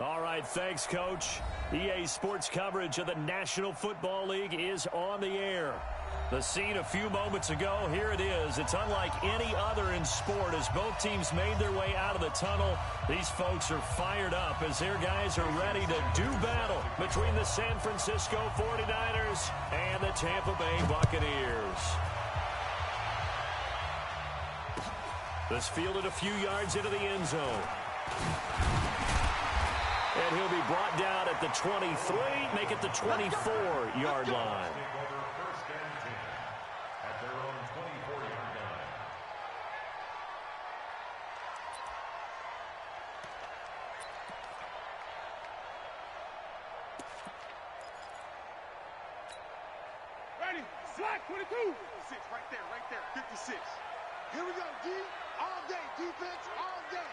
All right, thanks, Coach. EA Sports coverage of the National Football League is on the air. The scene a few moments ago, here it is. It's unlike any other in sport as both teams made their way out of the tunnel. These folks are fired up as their guys are ready to do battle between the San Francisco 49ers and the Tampa Bay Buccaneers. This fielded a few yards into the end zone. And he'll be brought down at the 23, make it the 24-yard line. Ready, slack, 22. 6, right there, 56. Here we go, D, all day, defense, all day.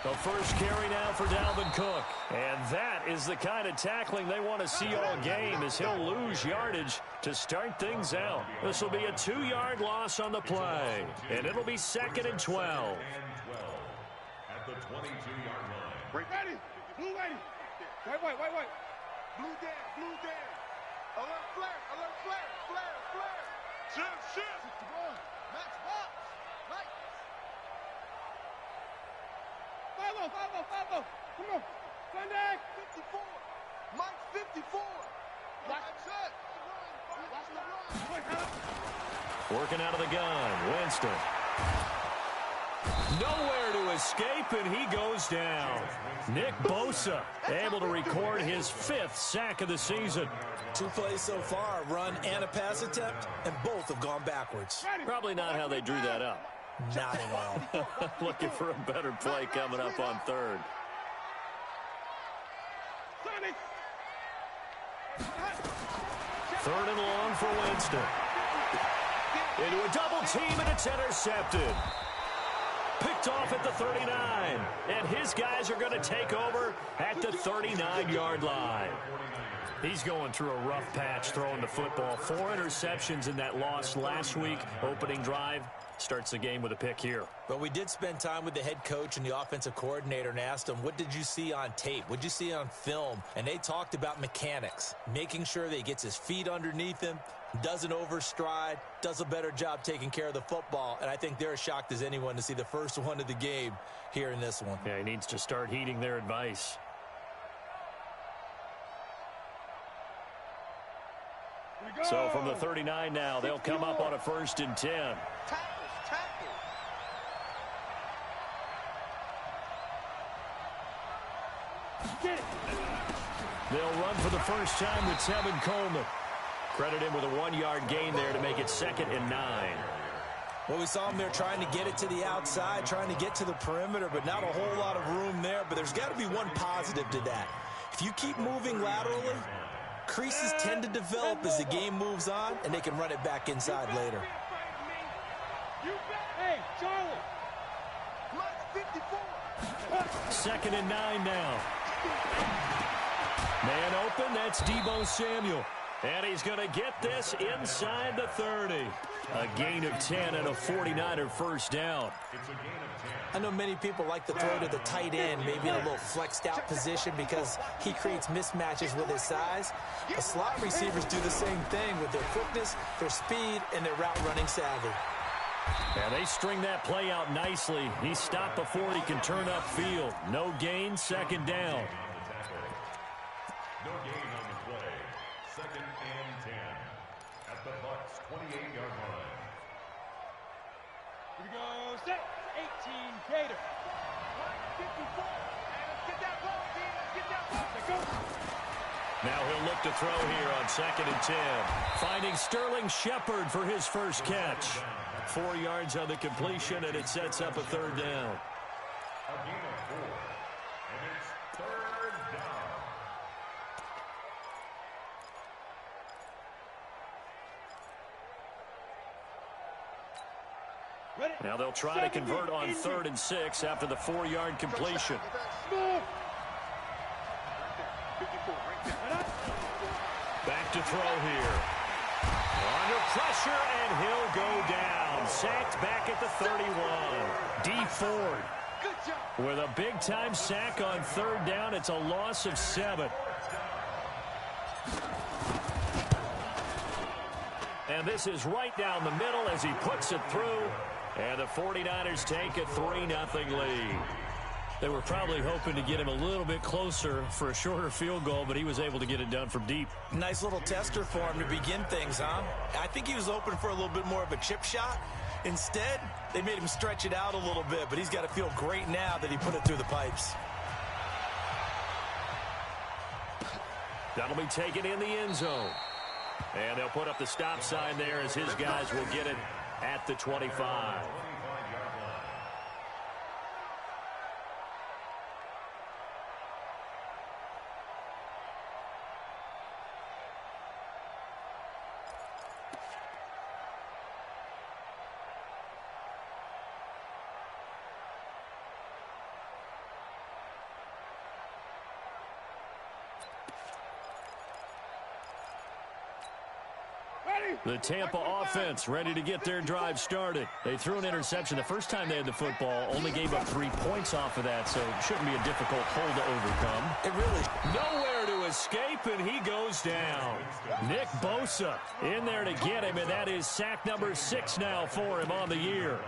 The first carry now for Dalvin Cook. And that is the kind of tackling they want to see all game as he'll lose yardage to start things out. This will be a 2-yard loss on the play. And it'll be 2nd and 12. At the 22-yard line. Ready, blue ready. White. Blue down. Alert flare. Shift. Max box. Right. 5-0. Come on. Sunday. 54. Mike 54. Watch it. Watch the run. Working out of the gun. Winston. Nowhere to escape, and he goes down. Nick Bosa able to record his 5th sack of the season. 2 plays so far, a run and a pass attempt, and both have gone backwards. Probably not how they drew that up. Not at all. Looking for a better play coming up on 3rd. Third and long for Winston. Into a double team, and it's intercepted. Picked off at the 39. And his guys are going to take over at the 39-yard line. He's going through a rough patch throwing the football. 4 interceptions in that loss last week. Opening drive starts the game with a pick here. But we did spend time with the head coach and the offensive coordinator and asked them, what did you see on tape? What did you see on film? And they talked about mechanics, making sure that he gets his feet underneath him, doesn't overstride, does a better job taking care of the football. And I think they're as shocked as anyone to see the first one of the game here in this one. Yeah, he needs to start heeding their advice. So from the 39 now, they'll come up on a 1st and 10. Tackle. They'll run for the first time with Tevin Coleman. Credit him with a 1-yard gain there to make it 2nd and 9. Well, we saw him there trying to get it to the outside, trying to get to the perimeter, but not a whole lot of room there. But there's got to be one positive to that. If you keep moving laterally, creases tend to develop as the game moves on, and they can run it back inside later. Hey, Charlie. Mike 54. 2nd and 9 now. Man open, that's Deebo Samuel. And he's going to get this inside the 30. A gain of 10 and a 49er first down. I know many people like to throw to the tight end, maybe in a little flexed out position because he creates mismatches with his size. The slot receivers do the same thing with their quickness, their speed, and their route running savvy. And they string that play out nicely. He stopped before he can turn upfield. No gain, 2nd down. No gain on the play. 2nd and 10. At the Bucs 28-yard line. Here we go, set. 18, Gator. 54. Get that ball, team. Get that ball. Let's go. Now he'll look to throw here on 2nd and 10. Finding Sterling Shepard for his first catch. 4 yards on the completion, and it sets up a 3rd down. A gain of 4. And it's 3rd down. Now they'll try to convert on 3rd and 6 after the 4-yard completion. Back to throw here. Under pressure, and he'll go down. Sacked back at the 31. Dee Ford Good job. With a big-time sack on third down, it's a loss of 7. And this is right down the middle as he puts it through. And the 49ers take a 3-0 lead. They were probably hoping to get him a little bit closer for a shorter field goal, but he was able to get it done from deep. Nice little tester for him to begin things, huh? I think he was open for a little bit more of a chip shot. Instead, they made him stretch it out a little bit, but he's got to feel great now that he put it through the pipes. That'll be taken in the end zone. And they'll put up the stop sign there as his guys will get it at the 25. The Tampa offense ready to get their drive started. They threw an interception the first time they had the football, only gave up 3 points off of that, so it shouldn't be a difficult hole to overcome. It really... Nowhere to escape, and he goes down. Nick Bosa in there to get him, and that is sack number 6 now for him on the year.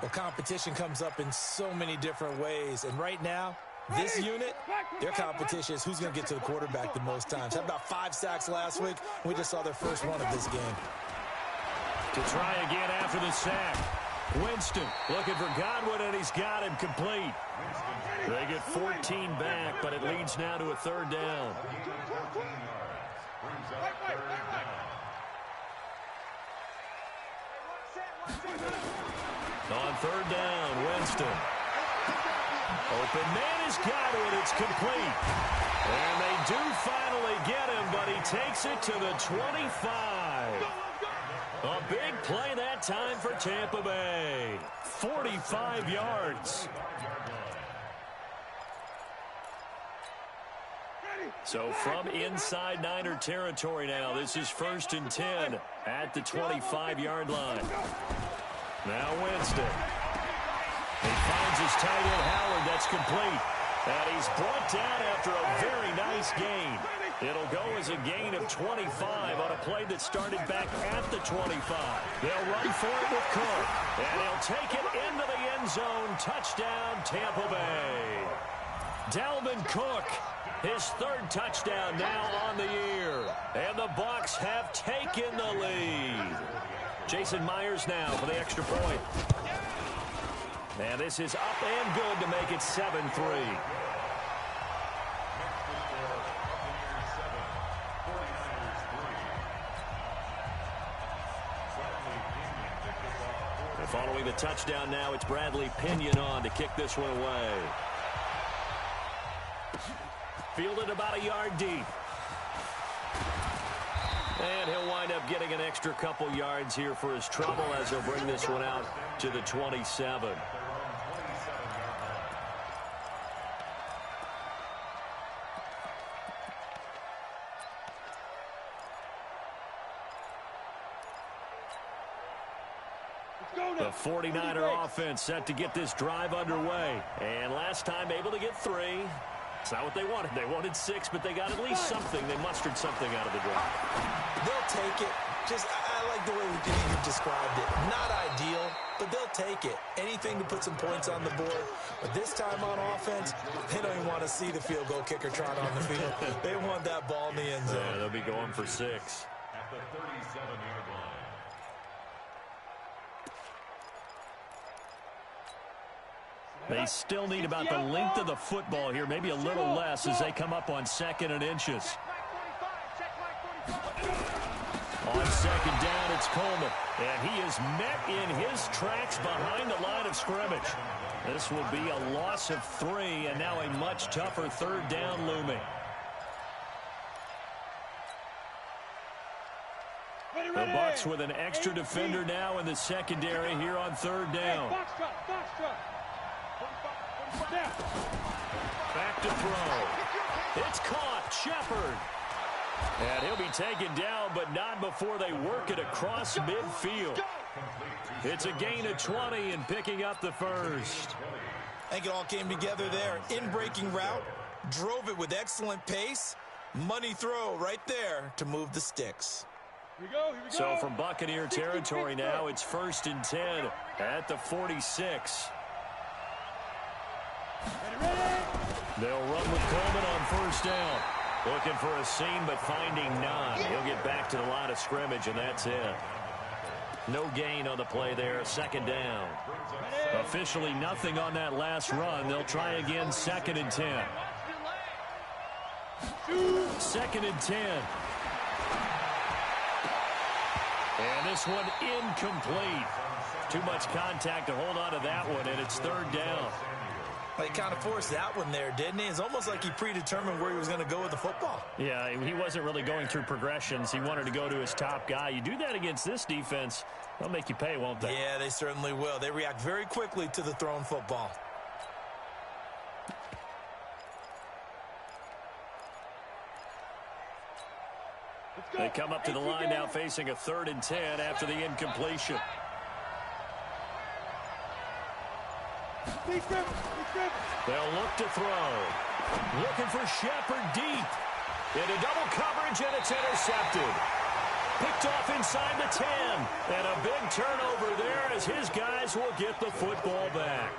Well, competition comes up in so many different ways, and right now, this unit, their competition is who's going to get to the quarterback the most times. Had about 5 sacks last week. We just saw their first one of this game. To try again after the sack. Winston looking for Godwin, and he's got him complete. They get 14 back, but it leads now to a 3rd down. On 3rd down, Winston. Open man is Godwin. It's complete. And they do finally get him, but he takes it to the 25. A big play that time for Tampa Bay. 45 yards. So from inside Niner territory now, this is 1st and 10 at the 25-yard line. Now Winston. He finds his tight end, Howard. That's complete. And he's brought down after a very nice gain. It'll go as a gain of 25 on a play that started back at the 25. They'll run for it with Cook. And he'll take it into the end zone. Touchdown, Tampa Bay. Dalvin Cook, his 3rd touchdown now on the year. And the Bucs have taken the lead. Jason Myers now for the extra point. And this is up and good to make it 7-3. Following the touchdown now, it's Bradley Pinion on to kick this one away. Fielded about a yard deep. And he'll wind up getting an extra couple yards here for his trouble as he'll bring this one out to the 27. The 49er offense set to get this drive underway. And last time able to get 3. It's not what they wanted. They wanted 6, but they got at least something. They mustered something out of the drive. They'll take it. I like the way you described it. Not ideal, but they'll take it. Anything to put some points on the board. But this time on offense, they don't even want to see the field goal kicker trot on the field. They want that ball in the end zone. Yeah, they'll be going for 6. At the 37-yard line. They still need about the length of the football here, maybe a little less as they come up on 2nd and inches. On 2nd down, it's Coleman. And he is met in his tracks behind the line of scrimmage. This will be a loss of 3, and now a much tougher 3rd down looming. The Bucs with an extra defender now in the secondary here on 3rd down. Back to throw. It's caught. Shepard. And he'll be taken down, but not before they work it across midfield. It's a gain of 20 and picking up the first. I think it all came together there. In-breaking route, drove it with excellent pace. Money throw right there to move the sticks. Here we go. So from Buccaneer territory now, it's 1st and 10 at the 46. Ready. They'll run with Coleman on 1st down. Looking for a seam, but finding none. He'll get back to the line of scrimmage, and that's it. No gain on the play there, 2nd down. Officially nothing on that last run. They'll try again, 2nd and 10. 2nd and 10. And this one incomplete. Too much contact to hold on to that one, and it's 3rd down. Well, he kind of forced that one there, didn't he? It's almost like he predetermined where he was going to go with the football. Yeah, he wasn't really going through progressions. He wanted to go to his top guy. You do that against this defense, they'll make you pay, won't they? Yeah, they certainly will. They react very quickly to the thrown football. They come up to the line now facing a 3rd and 10 after the incompletion. They'll look to throw. Looking for Shepard deep. Into double coverage, and it's intercepted. Picked off inside the 10. And a big turnover there as his guys will get the football back.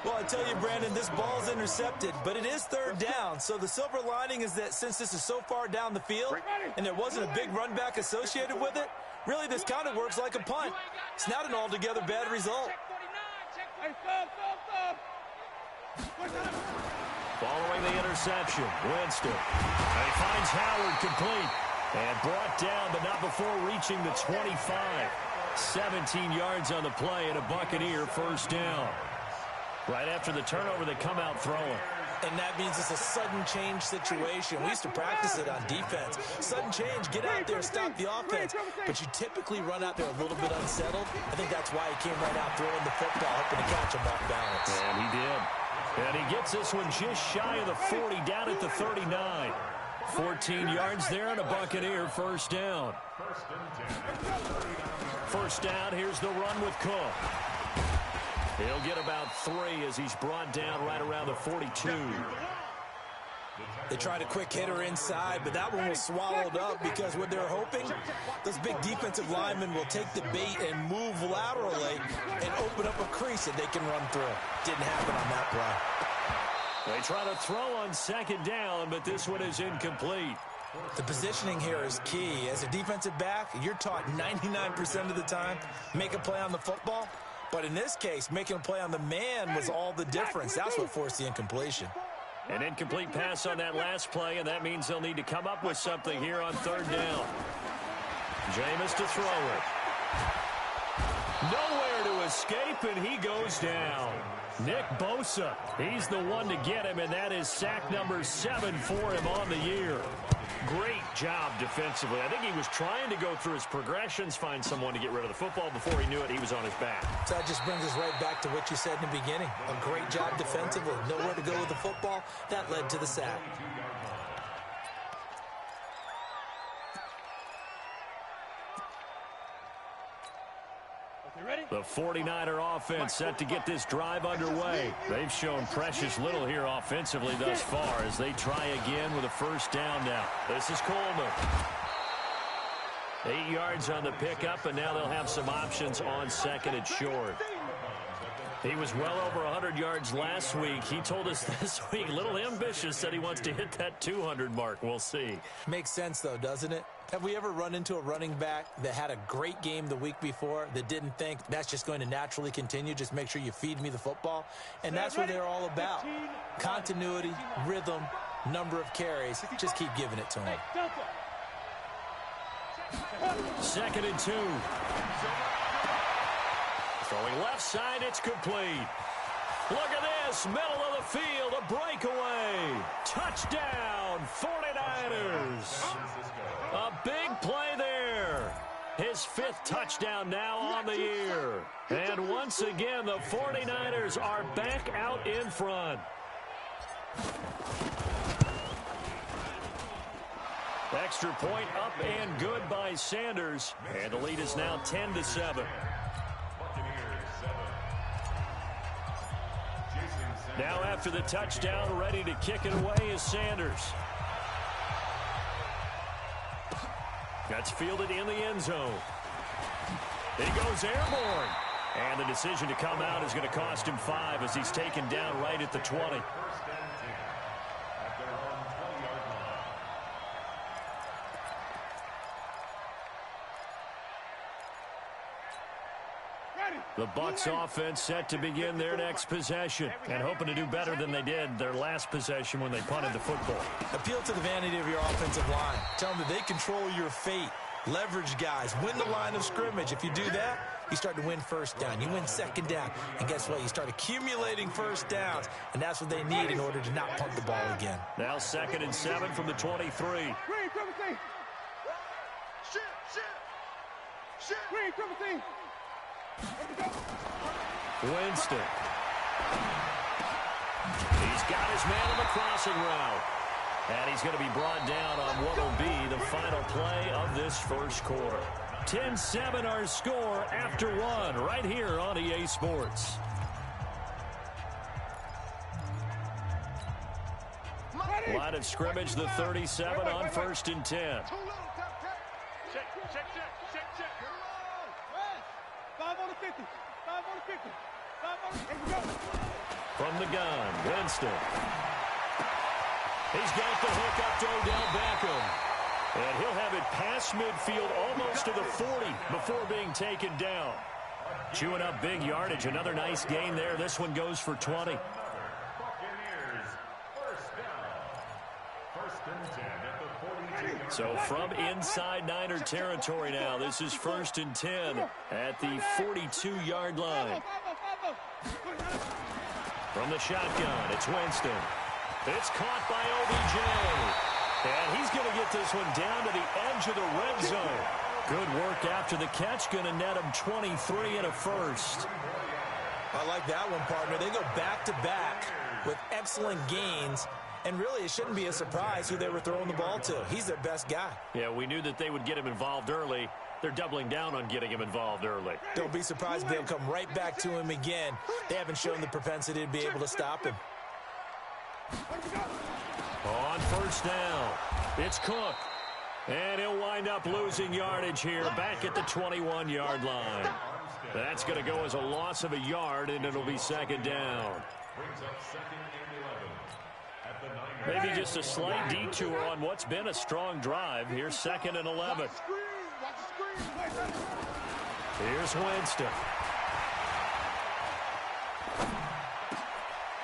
Well, I tell you, Brandon, this ball's intercepted, but it is 3rd down. So the silver lining is that since this is so far down the field and there wasn't a big run back associated with it, really this kind of works like a punt. It's not an altogether bad result. Following the interception, Winston. He finds Howard complete and brought down, but not before reaching the 25. 17 yards on the play and a Buccaneer 1st down. Right after the turnover, they come out throwing. And that means it's a sudden change situation. We used to practice it on defense. Sudden change, get out there, stop the offense. But you typically run out there a little bit unsettled. I think that's why he came right out throwing the football, hoping to catch him off balance. And he did. And he gets this one just shy of the 40, down at the 39. 14 yards there and a Buccaneer 1st down. 1st down, here's the run with Cook. He'll get about 3 as he's brought down right around the 42. They tried a quick hitter inside, but that one was swallowed up because what they're hoping, those big defensive linemen will take the bait and move laterally and open up a crease that they can run through. Didn't happen on that play. They try to throw on 2nd down, but this one is incomplete. The positioning here is key. As a defensive back, you're taught 99% of the time, make a play on the football. But in this case, making a play on the man was all the difference. That's what forced the incompletion. An incomplete pass on that last play, and that means they'll need to come up with something here on 3rd down. Jameis to throw it. Nowhere to escape, and he goes down. Nick Bosa, he's the one to get him, and that is sack number 7 for him on the year. Great job defensively. I think he was trying to go through his progressions, find someone to get rid of the football. Before he knew it, he was on his back. So that just brings us right back to what you said in the beginning. A great job defensively. Nowhere to go with the football. That led to the sack. The 49er offense set to get this drive underway. They've shown precious little here offensively thus far as they try again with a 1st down now. This is Coleman. 8 yards on the pickup, and now they'll have some options on 2nd and short. He was well over 100 yards last week. He told us this week, a little ambitious, said he wants to hit that 200 mark. We'll see. Makes sense, though, doesn't it? Have we ever run into a running back that had a great game the week before that didn't think that's just going to naturally continue? Just make sure you feed me the football. And that's what they're all about. Continuity, rhythm, number of carries. Just keep giving it to him. 2nd and 2. Throwing left side, it's complete. Look at this, middle of the field, a breakaway. Touchdown, 49ers. A big play there. His 5th touchdown now on the year. And once again, the 49ers are back out in front. Extra point up and good by Sanders. And the lead is now 10-7. Now after the touchdown, ready to kick it away is Sanders. That's fielded in the end zone. He goes airborne. And the decision to come out is going to cost him 5 as he's taken down right at the 20. First and 10 at their own 20-yard line. The Bucs offense set to begin their next possession and hoping to do better than they did their last possession when they punted the football. Appeal to the vanity of your offensive line. Tell them that they control your fate. Leverage guys. Win the line of scrimmage. If you do that, you start to win first down. You win second down. And guess what? You start accumulating first downs. And that's what they need in order to not punt the ball again. Now 2nd and 7 from the 23. Winston. He's got his man on the crossing route. And he's going to be brought down on what will be the final play of this first quarter. 10-7 our score after 1 right here on EA Sports. Line of scrimmage, the 37 on 1st and 10. Check. 5 on the 50. 5 on the 50. 5 on the 50. Here we go. From the gun, Winston. He's got the hook up to Odell Beckham. And he'll have it past midfield almost to the 40 before being taken down. Chewing up big yardage. Another nice gain there. This one goes for 20. Buccaneers, first down. First and 10 at the 42. So from inside Niner territory now, this is 1st and 10 at the 42-yard line. From the shotgun, it's Winston. It's caught by OBJ. And he's going to get this one down to the edge of the red zone. Good work after the catch. Going to net him 23 and a first. I like that one, partner. They go back-to-back with excellent gains. And really, it shouldn't be a surprise who they were throwing the ball to. He's their best guy. Yeah, we knew that they would get him involved early. They're doubling down on getting him involved early. Don't be surprised if they'll come right back to him again. They haven't shown the propensity to be able to stop him. On first down, it's Cook. And he'll wind up losing yardage here back at the 21-yard line. That's going to go as a loss of a yard, and it'll be 2nd down. Brings up 2nd and 11 at the 9. Maybe just a slight detour on what's been a strong drive. Here's 2nd and 11. Here's Winston.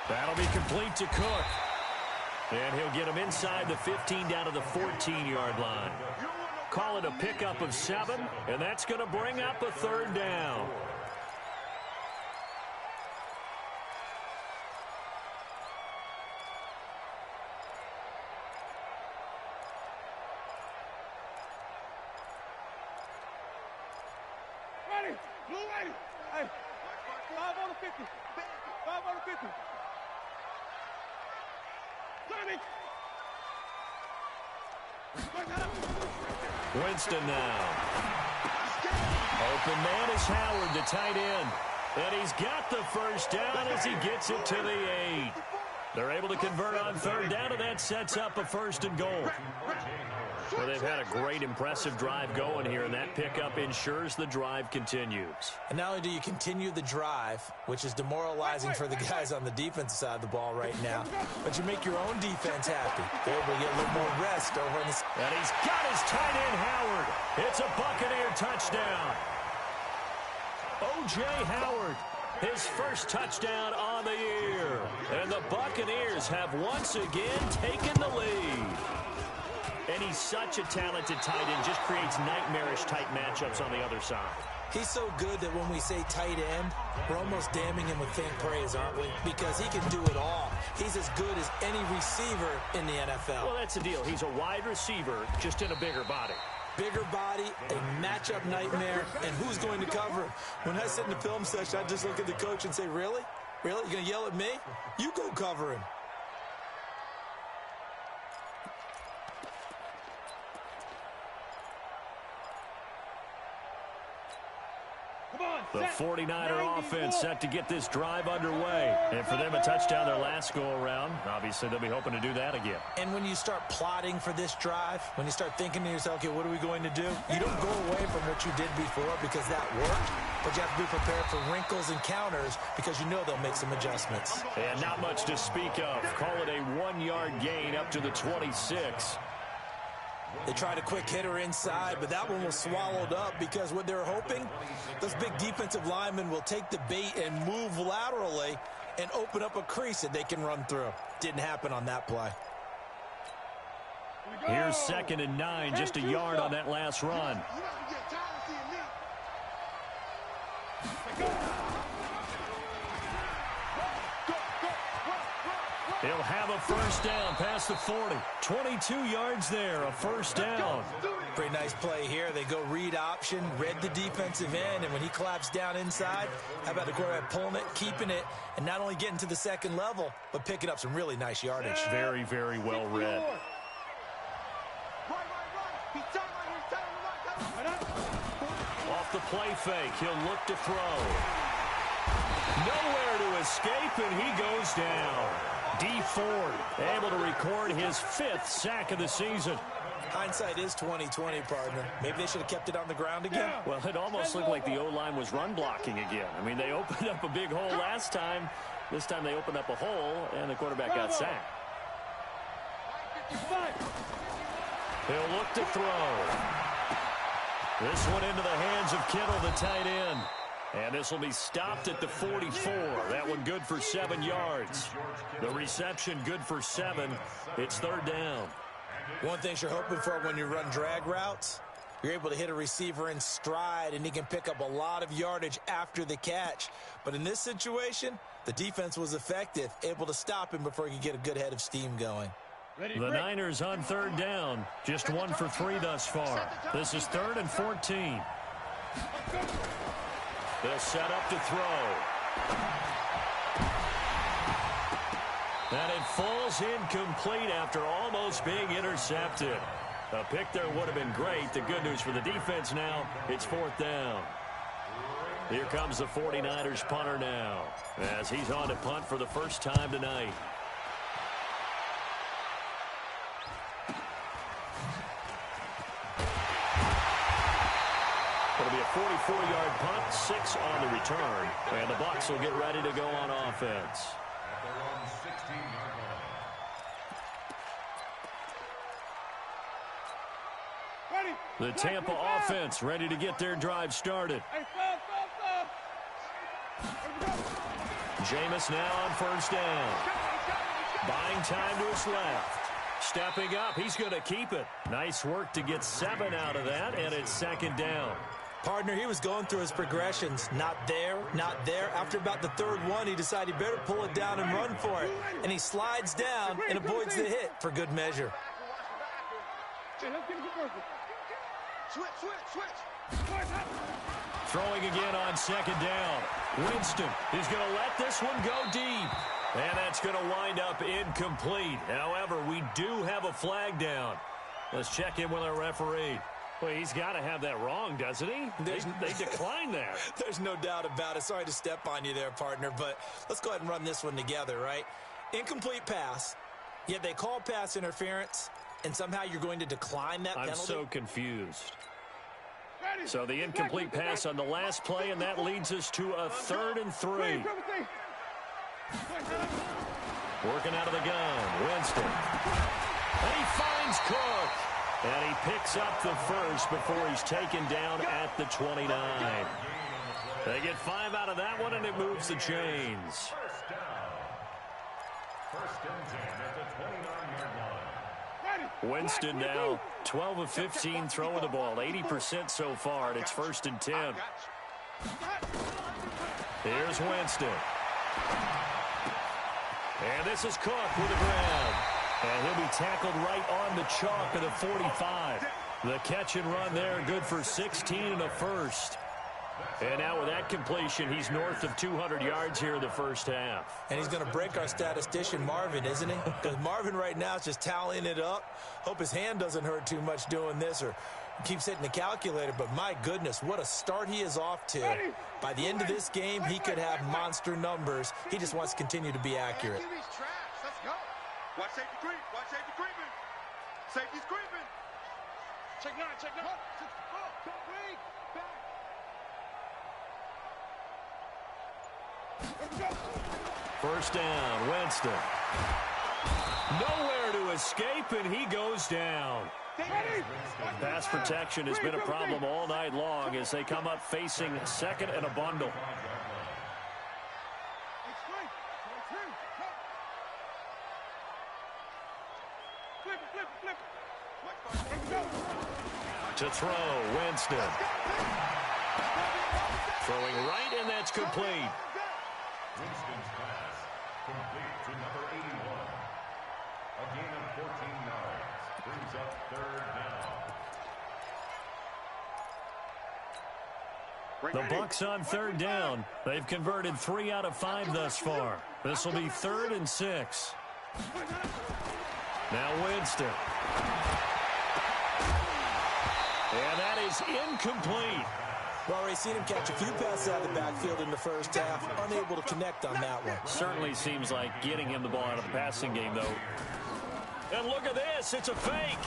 That'll be complete to Cook. And he'll get him inside the 15 down to the 14-yard line. Call it a pickup of 7, and that's going to bring up a 3rd down. Ready. Blue ready. Hey. 5 on the 50. 5 on the 50. Winston now. Open man is Howard, the tight end. And he's got the first down as he gets it to the 8. They're able to convert on 3rd down, and that sets up a 1st and goal. Well, they've had a great, impressive drive going here, and that pickup ensures the drive continues. And not only do you continue the drive, which is demoralizing for the guys on the defensive side of the ball right now, but you make your own defense happy. They're able to get a little more rest over in the... And he's got his tight end, Howard. It's a Buccaneer touchdown. O.J. Howard, his first touchdown on the year. And the Buccaneers have once again taken the lead. And he's such a talented tight end, just creates nightmarish-type matchups on the other side. He's so good that when we say tight end, we're almost damning him with faint praise, aren't we? Because he can do it all. He's as good as any receiver in the NFL. Well, that's the deal. He's a wide receiver, just in a bigger body. Bigger body, a matchup nightmare, and who's going to cover him? When I sit in the film session, I just look at the coach and say, really? Really? You're going to yell at me? You go cover him. Come The 49er offense set to get this drive underway. And for them, a touchdown their last go-around. Obviously, they'll be hoping to do that again. And when you start plotting for this drive, when you start thinking to yourself, okay, what are we going to do? You don't go away from what you did before because that worked, but you have to be prepared for wrinkles and counters because you know they'll make some adjustments. And not much to speak of. Call it a 1-yard gain up to the 26. They tried a quick hitter inside, but that one was swallowed up because what they're hoping, those big defensive linemen will take the bait and move laterally and open up a crease that they can run through. Didn't happen on that play. Here's 2nd and 9, just a yard on that last run. He'll have a first down past the 40. 22 yards there, a first down. Pretty nice play here. They go read option, read the defensive end, and when he claps down inside, how about the quarterback pulling it, keeping it, and not only getting to the second level, but picking up some really nice yardage. Very, very well read. Off the play fake, he'll look to throw. Nowhere to escape, and he goes down. Dee Ford able to record his 5th sack of the season. Hindsight is 20/20, partner. Maybe they should have kept it on the ground again. Well, it almost looked like the O-line was run blocking again. I mean, they opened up a big hole last time. This time they opened up a hole, and the quarterback got sacked. He'll look to throw. This one into the hands of Kittle, the tight end. And this will be stopped at the 44. That one good for 7 yards. The reception good for 7. It's 3rd down. One thing you're hoping for when you run drag routes, you're able to hit a receiver in stride, and he can pick up a lot of yardage after the catch. But in this situation, the defense was effective, able to stop him before he could get a good head of steam going. The Niners on 3rd down. Just 1 for 3 thus far. This is 3rd and 14. They'll set up to throw. And it falls incomplete after almost being intercepted. A pick there would have been great. The good news for the defense now, it's 4th down. Here comes the 49ers punter now, as he's on to punt for the first time tonight. It'll be a 44-yard punt, 6 on the return, and the Bucs will get ready to go on offense. The Tampa offense ready to get their drive started. Jameis now on 1st down. Buying time to his left. Stepping up, he's going to keep it. Nice work to get 7 out of that, and it's 2nd down. Partner, he was going through his progressions. Not there, not there. After about the 3rd one, he decided he better pull it down and run for it. And he slides down and avoids the hit for good measure. Throwing again on 2nd down. Winston is going to let this one go deep. And that's going to wind up incomplete. However, we do have a flag down. Let's check in with our referee. Well, he's got to have that wrong, doesn't he? They declined that. There's no doubt about it. Sorry to step on you there, partner, but let's go ahead and run this one together, right? Incomplete pass, yet they call pass interference, and somehow you're going to decline that penalty? I'm so confused. So the incomplete pass on the last play, and that leads us to a 3rd and 3. Working out of the gun, Winston. And he finds Cook. And he picks up the first before he's taken down at the 29. They get 5 out of that one, and it moves the chains. Winston now 12 of 15 throwing the ball, 80% so far, and it's 1st and 10. Here's Winston. And this is Cook with a grab. And he'll be tackled right on the chalk of the 45. The catch and run there, good for 16 and a first. And now with that completion, he's north of 200 yards here in the first half. And he's going to break our statistician, Marvin, isn't he? Because Marvin right now is just tallying it up. Hope his hand doesn't hurt too much doing this, or Keeps hitting the calculator, but my goodness, what a start he is off to. By the end of this game, he could have monster numbers. He just wants to continue to be accurate. Let's go. Watch safety creep. Watch safety creeping. Safety's creeping. Check 9. Check 9. First down, Winston. Nowhere to escape, and he goes down. Pass protection has been a problem all night long as they come up facing second and a bundle. To throw, Winston. Throwing right, and that's complete. Winston's pass complete to number 81. A gain of 14 yards. Brings up third down. The Bucs on third down. They've converted 3 out of 5 thus far. This will be 3rd and 6. Now Winston. And that is incomplete. Well, already seen him catch a few passes out of the backfield in the first half. Unable to connect on that one. Certainly seems like getting him the ball out of the passing game, though. And look at this. It's a fake.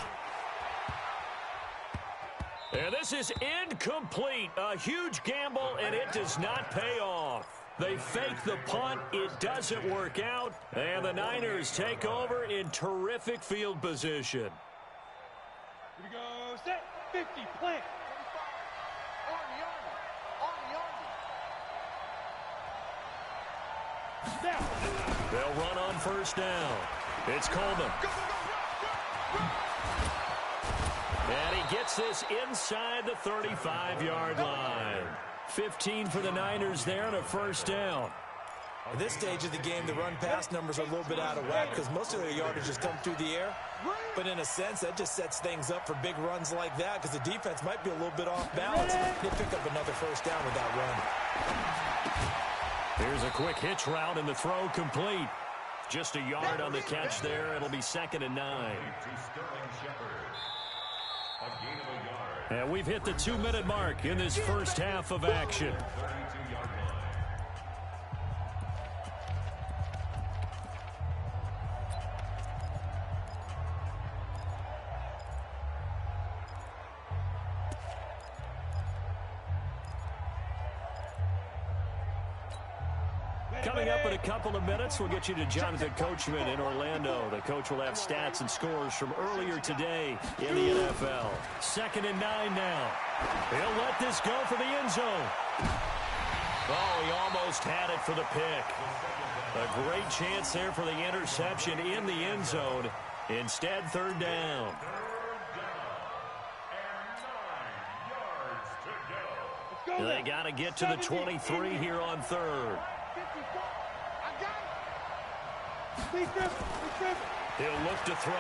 And this is incomplete. A huge gamble, and it does not pay off. They fake the punt. It doesn't work out. And the Niners take over in terrific field position. Here we go. Set. 50. Plant. They'll run on first down. It's Coleman. And he gets this inside the 35-yard line. 15 for the Niners there and a first down. At this stage of the game, the run-pass numbers are a little bit out of whack because most of their yardage has come through the air. But in a sense, that just sets things up for big runs like that because the defense might be a little bit off balance. They pick up another first down with that run. Here's a quick hitch route and the throw complete. Just a yard on the catch there. It'll be 2nd and 9. And we've hit the 2-minute mark in this first half of action. Coming up in a couple of minutes, we'll get you to Jonathan Coachman in Orlando. The coach will have stats and scores from earlier today in the NFL. 2nd and 9 now. He'll let this go for the end zone. Oh, he almost had it for the pick. A great chance there for the interception in the end zone. Instead, 3rd down. They got to get to the 23 here on 3rd. He'll look to throw.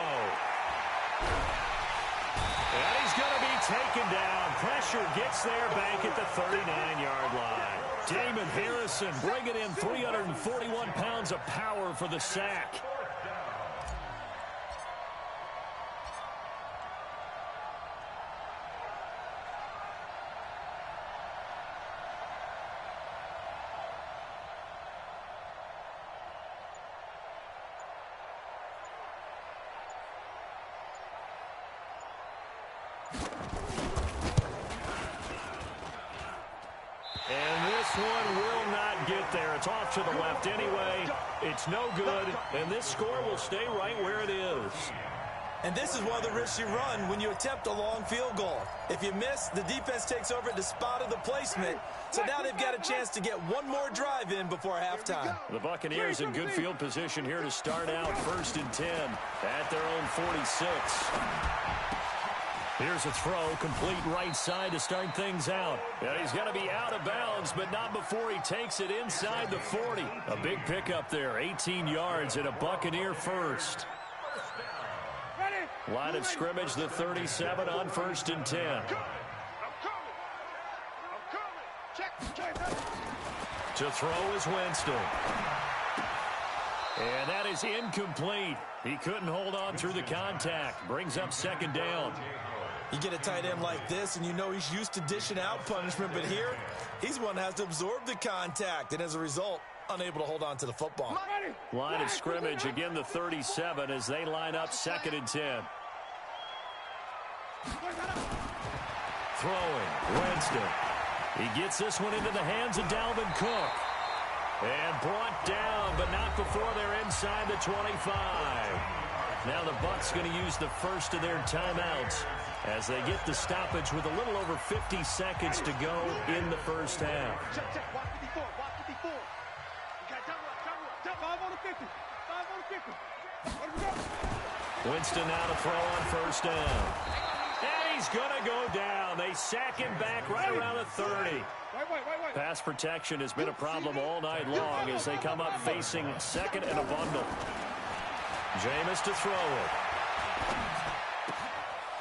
And he's going to be taken down. Pressure gets there back at the 39-yard line. Damon Harrison bringing in 341 pounds of power for the sack. It's off to the left anyway. It's no good, and this score will stay right where it is. And this is one of the risks you run when you attempt a long field goal. If you miss, the defense takes over at the spot of the placement. So now they've got a chance to get one more drive in before halftime. The Buccaneers in good field position here to start out 1st and 10 at their own 46. Here's a throw, complete right side to start things out. And he's going to be out of bounds, but not before he takes it inside the 40. A big pickup there, 18 yards and a Buccaneer first. Line of scrimmage, the 37 on 1st and 10. To throw is Winston. And that is incomplete. He couldn't hold on through the contact. Brings up 2nd down. You get a tight end like this, and you know he's used to dishing out punishment, but here, he's one that has to absorb the contact, and as a result, unable to hold on to the football. Line of scrimmage, again the 37 as they line up 2nd and 10. Throwing, Winston. He gets this one into the hands of Dalvin Cook. And brought down, but not before they're inside the 25. Now the Bucs going to use the first of their timeouts as they get the stoppage with a little over 50 seconds to go in the first half. Check, check. Watch 54. Watch 54. You got jump. 5 on the 50. 5 on the 50. Let him go. Winston now to throw on first down. And he's going to go down. They sack him back right around the 30. Wait. Pass protection has been a problem all night long as they come up facing 2nd and a bundle. Jameis to throw it.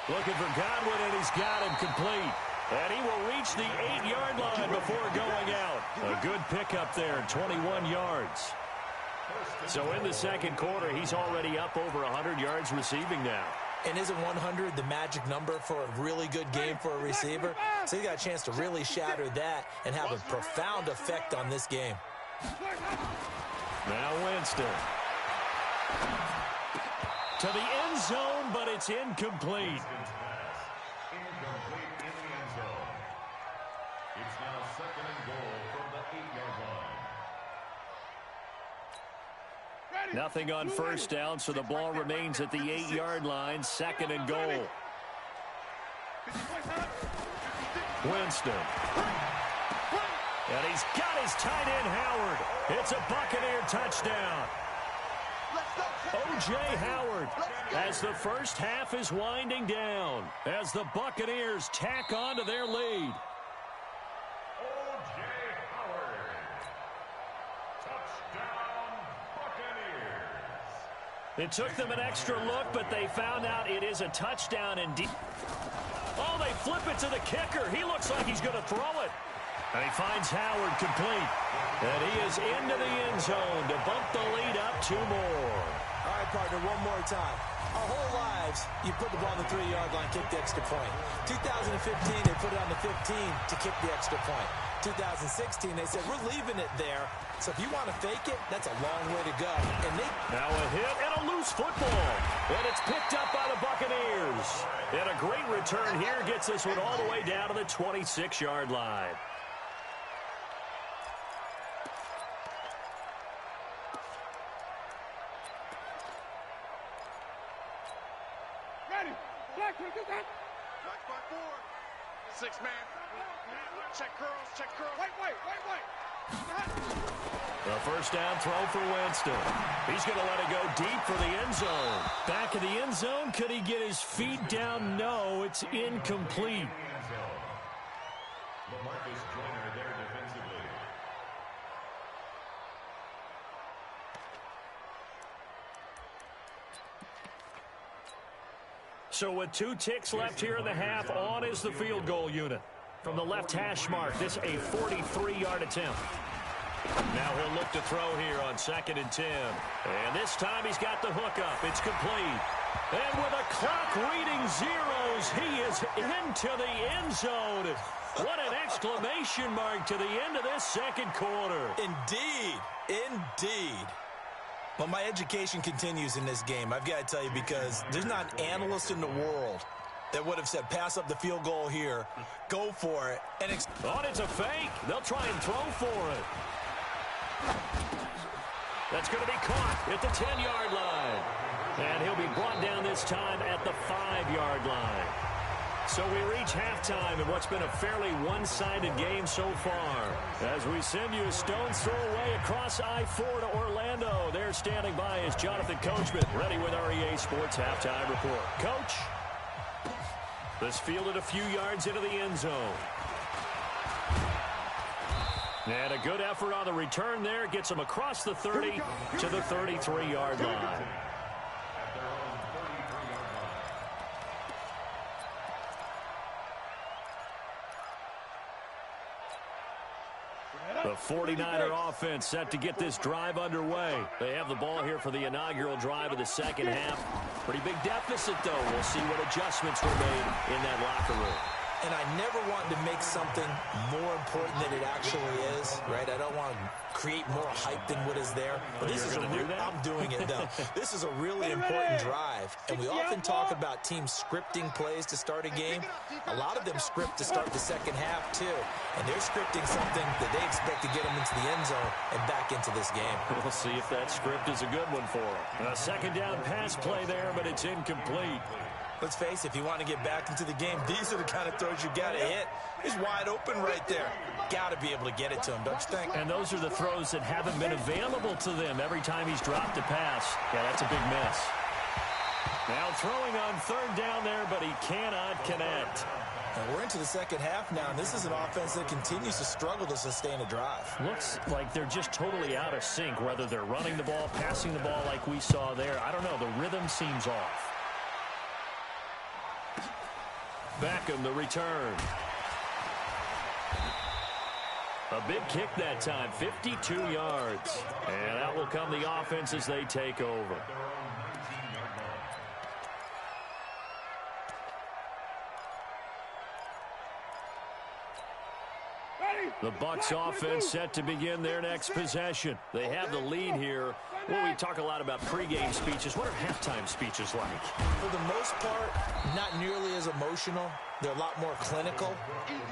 Looking for Godwin, and he's got him complete. And he will reach the 8-yard line before going out. A good pickup there, 21 yards. So in the second quarter, he's already up over 100 yards receiving now. And isn't 100 the magic number for a really good game for a receiver? So he got a chance to really shatter that and have a profound effect on this game. Now Winston. To the end zone, but it's incomplete. Incomplete in the end zone. It's now 2nd and goal from the 8-yard line. Nothing on first down, so the ball remains at the 8-yard line. 2nd and goal. Winston. And he's got his tight end, Howard. It's a Buccaneer touchdown. O.J. Howard, as the first half is winding down, as the Buccaneers tack on to their lead. O.J. Howard. Touchdown, Buccaneers. It took them an extra look, but they found out it is a touchdown indeed. Oh, they flip it to the kicker. He looks like he's going to throw it. And he finds Howard complete. And he is into the end zone to bump the lead up 2 more. All right, partner, one more time. Our whole lives, you put the ball on the 3-yard line, kick the extra point. 2015, they put it on the 15 to kick the extra point. 2016, they said, we're leaving it there. So if you want to fake it, that's a long way to go. And now a hit and a loose football. And it's picked up by the Buccaneers. And a great return here gets this one all the way down to the 26-yard line. Ready. Black, Black by 4. 6 man. Check curls. Wait. The first down throw for Winston. He's going to let it go deep for the end zone. Back in the end zone. Could he get his feet down? No, it's incomplete. LaMarcus Joyner there defensively. So with 2 ticks left here in the half, on is the field goal unit. From the left hash mark, this a 43-yard attempt. Now he'll look to throw here on 2nd and 10. And this time he's got the hook up. It's complete. And with a clock reading zeros, he is into the end zone. What an exclamation mark to the end of this second quarter. Indeed. Well, my education continues in this game, I've got to tell you, because there's not an analyst in the world that would have said, pass up the field goal here, go for it. And it's a fake. They'll try and throw for it. That's going to be caught at the 10-yard line. And he'll be brought down this time at the 5-yard line. So we reach halftime in what's been a fairly one-sided game so far. As we send you a stone's throw away across I-4 to Orlando. There standing by is Jonathan Coachman, ready with our EA Sports Halftime Report. Coach, this fielded a few yards into the end zone. And a good effort on the return there. Gets him across the 30 to the 33-yard line. The 49er offense set to get this drive underway. They have the ball here for the inaugural drive of the second half. Pretty big deficit, though. We'll see what adjustments were made in that locker room. And I never want to make something more important than it actually is, right? I don't want to create more hype than what is there. But this is I'm doing it, though. This is a really important drive. And we often talk about teams scripting plays to start a game. A lot of them script to start the second half, too. And they're scripting something that they expect to get them into the end zone and back into this game. We'll see if that script is a good one for them. A second down pass play there, but it's incomplete. Let's face it, if you want to get back into the game, these are the kind of throws you got to hit. He's wide open right there. Got to be able to get it to him, don't you think? And those are the throws that haven't been available to them every time he's dropped a pass. Yeah, that's a big miss. Now throwing on third down there, but he cannot connect. And we're into the second half now, and this is an offense that continues to struggle to sustain a drive. Looks like they're just totally out of sync, whether they're running the ball, passing the ball like we saw there. I don't know. The rhythm seems off. Beckham, the return. A big kick that time, 52 yards. And out will come the offense as they take over. The Bucs offense set to begin their next possession. They have the lead here. Well, we talk a lot about pregame speeches. What are halftime speeches like? For the most part, not nearly as emotional. They're a lot more clinical.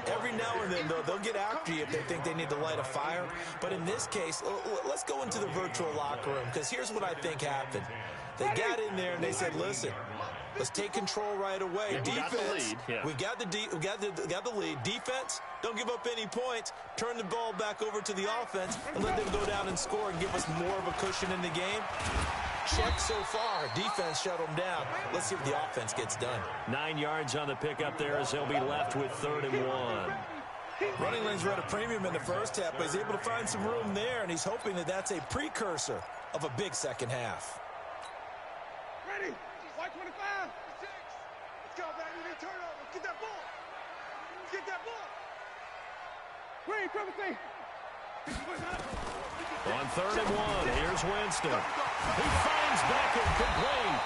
Every now and then, though, they'll get after you if they think they need to light a fire. But in this case, let's go into the virtual locker room, because here's what I think happened. They got in there and they said, listen, let's take control right away. Yeah, defense, we've got the lead. Defense, don't give up any points. Turn the ball back over to the offense and let them go down and score and give us more of a cushion in the game. Check so far. Defense shut them down. Let's see what the offense gets done. 9 yards on the pickup there as they'll be left with 3rd and 1. Running lanes were at a premium in the first half, but he's able to find some room there, and he's hoping that that's a precursor of a big second half. Ready? White 25. 6. Let's go, baby. Turnover. Get that ball. Get that ball. Green, triple C. On 3rd and 1, here's Winston. He finds Beckham complete.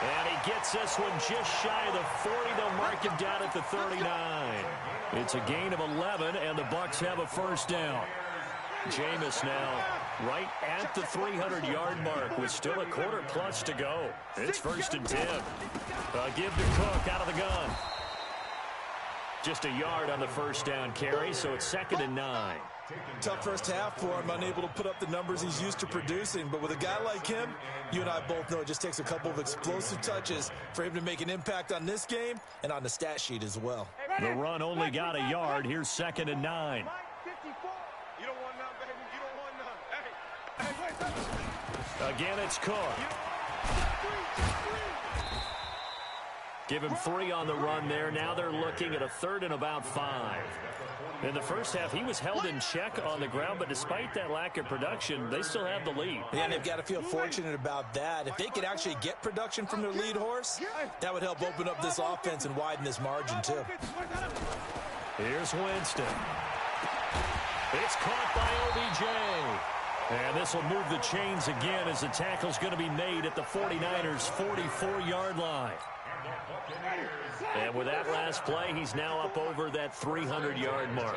And he gets this one just shy of the 40. They'll mark him down at the 39. It's a gain of 11, and the Bucs have a first down. Jameis now right at the 300-yard mark with still a quarter plus to go. It's 1st and 10. Give to Cook out of the gun. Just a yard on the first down carry, so it's 2nd and 9. Tough first half for him, unable to put up the numbers he's used to producing. But with a guy like him, you and I both know it just takes a couple of explosive touches for him to make an impact on this game and on the stat sheet as well. The run only got a yard. Here's 2nd and 9. You don't want none, baby. You don't want none. Hey, again, it's Cook. Give him 3 on the run there. Now they're looking at a 3rd and about 5. In the first half, he was held in check on the ground, but despite that lack of production, they still have the lead. Yeah, and they've got to feel fortunate about that. If they could actually get production from their lead horse, that would help open up this offense and widen this margin, too. Here's Winston. It's caught by OBJ. And this will move the chains again as the tackle's going to be made at the 49ers' 44-yard line. And with that last play, he's now up over that 300-yard mark.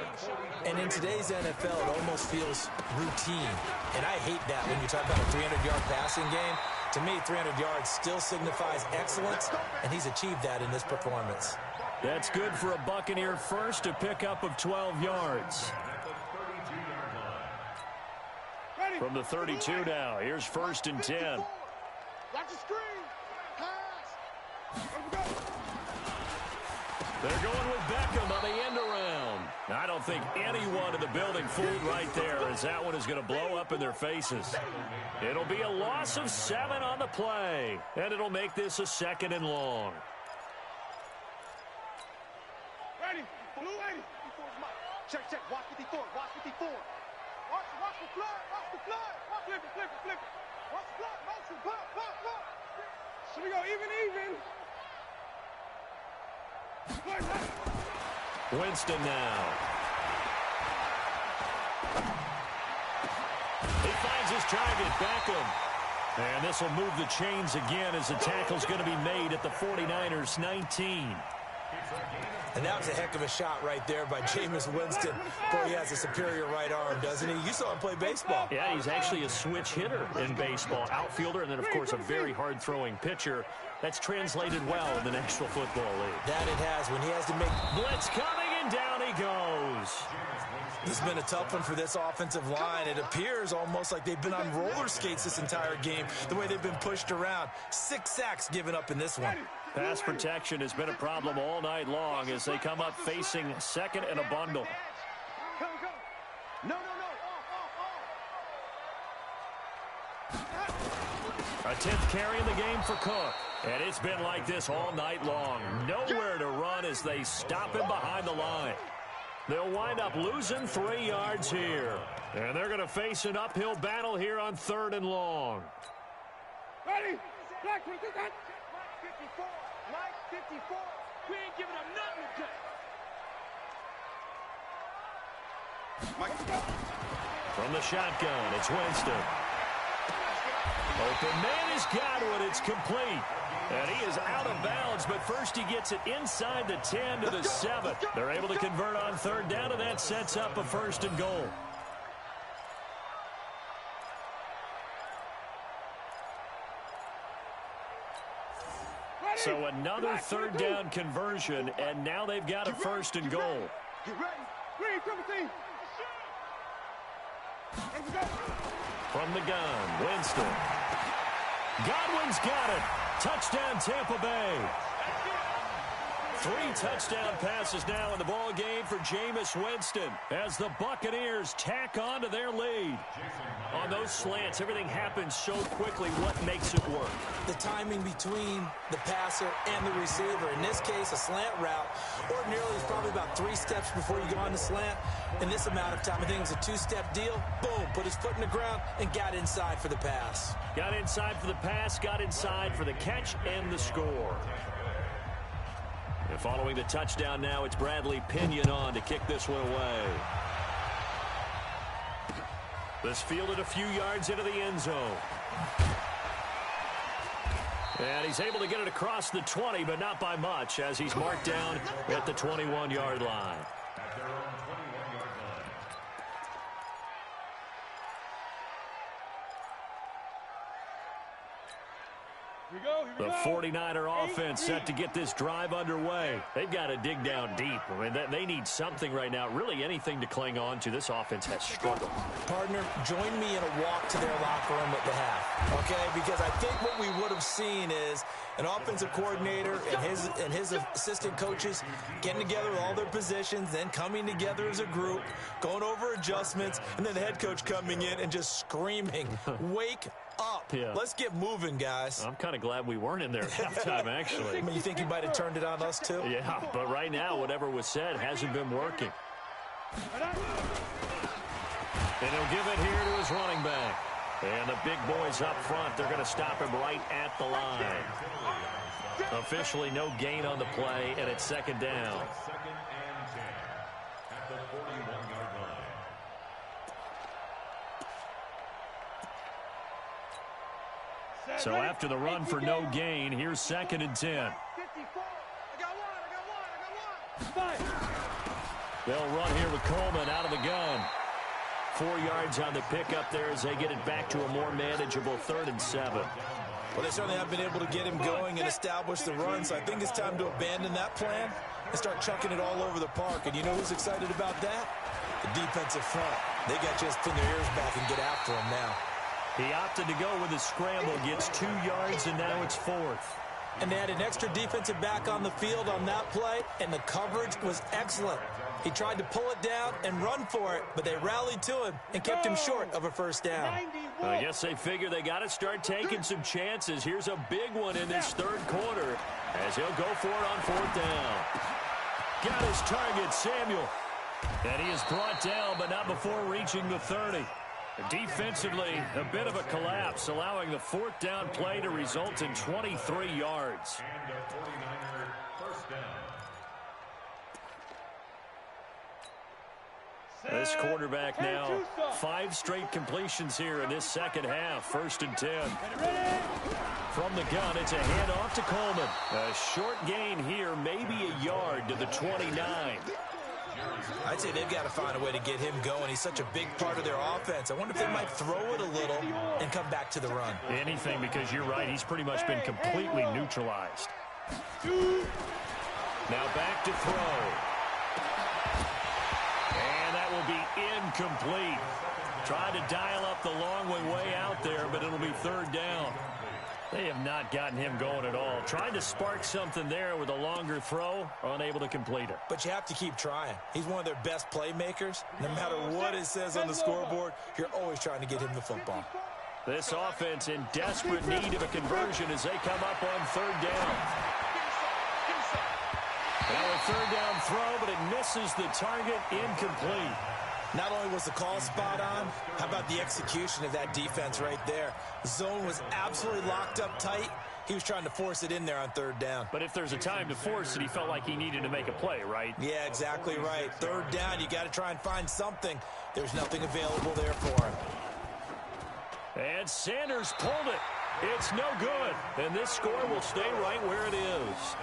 And in today's NFL, it almost feels routine. And I hate that when you talk about a 300-yard passing game. To me, 300 yards still signifies excellence, and he's achieved that in this performance. That's good for a Buccaneer first, a pickup of 12 yards. From the 32 now, here's 1st and 10. watch the screen. Pass. They're going with Beckham on the end around. I don't think anyone in the building fooled right there, as that one is going to blow up in their faces. It'll be a loss of 7 on the play, and it'll make this a 2nd and long. Ready? Blue 80. Check. Watch 54. Watch 54. Watch the flood. Watch the flood. Flip it. Watch the flood. Motion. Pop. So we go even. Winston now. finds his target, Beckham. And this will move the chains again as the tackle's going to be made at the 49ers 19. And that was a heck of a shot right there by Jameis Winston. Boy, he has a superior right arm, doesn't he? You saw him play baseball. Yeah, he's actually a switch hitter in baseball. Outfielder, and then, of course, a very hard-throwing pitcher. That's translated well in the National Football League. That it has. When he has to make... Blitz coming, and down he goes. This has been a tough one for this offensive line. It appears almost like they've been on roller skates this entire game, the way they've been pushed around. 6 sacks given up in this one. Pass protection has been a problem all night long as they come up facing second and a bundle. Go. No. A 10th carry in the game for Cook. And it's been like this all night long. Nowhere to run as they stop him behind the line. They'll wind up losing 3 yards here. And they're going to face an uphill battle here on 3rd and long. Ready? Black 54. Mike 54. We ain't giving up nothing today. From the shotgun, it's Winston. Open man has got one. It's complete. And he is out of bounds, but first he gets it inside the 10 to the 7. They're able to convert on 3rd down, and that sets up a 1st and goal. So another 3rd down conversion, and now they've got a 1st and goal. Get ready. Ready, 17. From the gun, Winston. Godwin's got it. Touchdown, Tampa Bay. 3 touchdown passes now in the ball game for Jameis Winston as the Buccaneers tack on to their lead. On those slants, everything happens so quickly. What makes it work? The timing between the passer and the receiver. In this case, a slant route. Ordinarily, it's probably about 3 steps before you go on the slant. In this amount of time, I think it was a 2-step deal. Boom, put his foot in the ground and got inside for the pass. Got inside for the pass, got inside for the catch and the score. And following the touchdown now, it's Bradley Pinion on to kick this one away. This fielded a few yards into the end zone. And he's able to get it across the 20, but not by much, as he's marked down at the 21-yard line. At their own 21-yard line. Here we go. The 49er offense set to get this drive underway. They've got to dig down deep. I mean, they need something right now, really anything to cling on to. This offense has struggled. Partner, join me in a walk to their locker room at the half, okay? Because I think what we would have seen is an offensive coordinator and his assistant coaches getting together with all their positions, then coming together as a group, going over adjustments, and then the head coach coming in and just screaming, wake up. Yeah. Let's get moving, guys. I'm kind of glad we weren't in there at halftime, actually. I mean, you think he might have turned it on us, too? Yeah, but right now, whatever was said hasn't been working. And he'll give it here to his running back. And the big boys up front, they're going to stop him right at the line. Officially no gain on the play, and it's 2nd down. 2nd and 10 at the 41-yard line. So after the run for no gain, here's 2nd and 10. 54. I got one. They'll run here with Coleman out of the gun. 4 yards on the pickup there as they get it back to a more manageable 3rd and 7. Well, they certainly have been able to get him going and establish the run, so I think it's time to abandon that plan and start chucking it all over the park. And you know who's excited about that? The defensive front. They got to just pin their ears back and get after him now. He opted to go with a scramble, gets 2 yards, and now it's 4th. And they had an extra defensive back on the field on that play, and the coverage was excellent. He tried to pull it down and run for it, but they rallied to him and kept him short of a 1st down. I guess they figure they got to start taking some chances. Here's a big one in this 3rd quarter as he'll go for it on 4th down. Got his target, Samuel. And he is brought down, but not before reaching the 30. Defensively, a bit of a collapse, allowing the 4th down play to result in 23 yards. And a 49er 1st down. This quarterback now 5 straight completions here in this second half. 1st and 10. From the gun, it's a handoff to Coleman. A short gain here, maybe a yard to the 29. I'd say they've got to find a way to get him going. He's such a big part of their offense. I wonder if they might throw it a little and come back to the run. Anything, because you're right. He's pretty much been completely neutralized. Now back to throw. And that will be incomplete. Tried to dial up the long way out there, but it'll be 3rd down. They have not gotten him going at all. Tried to spark something there with a longer throw, unable to complete it. But you have to keep trying. He's one of their best playmakers. No matter what it says on the scoreboard, you're always trying to get him the football. This offense in desperate need of a conversion as they come up on 3rd down. Now a 3rd down throw, but it misses the target, incomplete. Not only was the call spot on, how about the execution of that defense right there? The zone was absolutely locked up tight. He was trying to force it in there on 3rd down. But if there's a time to force it, he felt like he needed to make a play, right? Yeah, exactly right. 3rd down, you got to try and find something. There's nothing available there for him. And Sanders pulled it. It's no good. And this score will stay right where it is.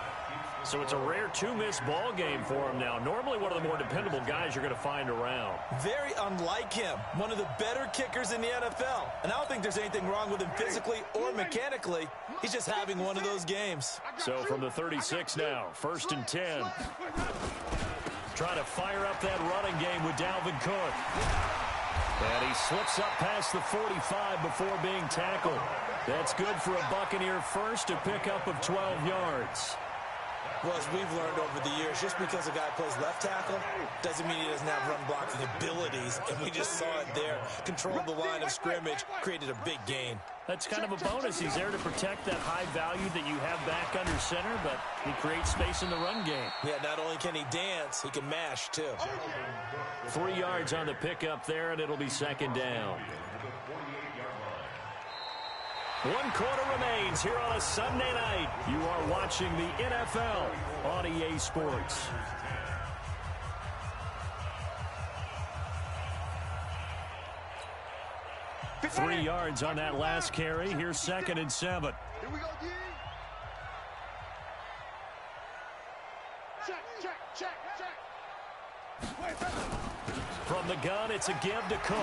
So it's a rare 2-miss ball game for him now. Normally one of the more dependable guys you're going to find around. Very unlike him. One of the better kickers in the NFL. And I don't think there's anything wrong with him physically or mechanically. He's just having one of those games. So from the 36 now, 1st and 10. Trying to fire up that running game with Dalvin Cook. And he slips up past the 45 before being tackled. That's good for a Buccaneer first, a pickup of 12 yards. Well, as we've learned over the years, just because a guy plays left tackle doesn't mean he doesn't have run-blocking abilities, and we just saw it there. Controlled the line of scrimmage, created a big gain. That's kind of a bonus. He's there to protect that high value that you have back under center, but he creates space in the run game. Yeah, not only can he dance, he can mash, too. 3 yards on the pickup there, and it'll be 2nd down. 1 quarter remains here on a Sunday night. You are watching the NFL on EA Sports. Three yards on that last carry. Here's 2nd and 7. Here we go, G. Check. From the gun, it's a give to Cook.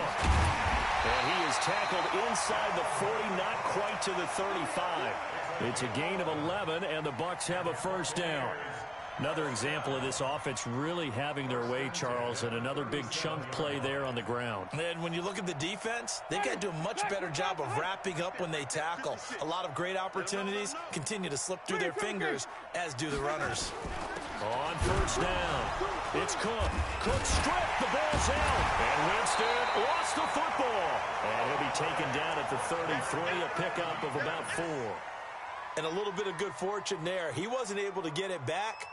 And he is tackled inside the 40, not quite to the 35. It's a gain of 11, and the Bucs have a 1st down. Another example of this offense really having their way, Charles, and another big chunk play there on the ground. And when you look at the defense, they've got to do a much better job of wrapping up when they tackle. A lot of great opportunities continue to slip through their fingers, as do the runners. On 1st down, it's Cook. Cook stripped, the ball's out. And Winston lost the football. And he'll be taken down at the 33, a pickup of about 4. And a little bit of good fortune there. He wasn't able to get it back,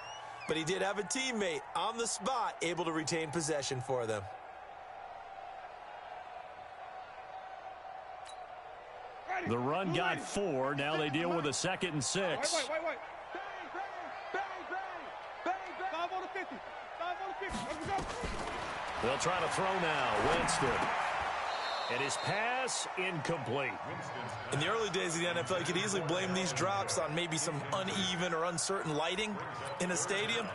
but he did have a teammate on the spot able to retain possession for them. The run got 4. Now they deal with a 2nd and 6. Wait. Bang. 5 on the 50. 5 on the 50. Let's go. They'll try to throw now. Winston. And his pass incomplete. In the early days of the NFL, you could easily blame these drops on maybe some uneven or uncertain lighting in a stadium.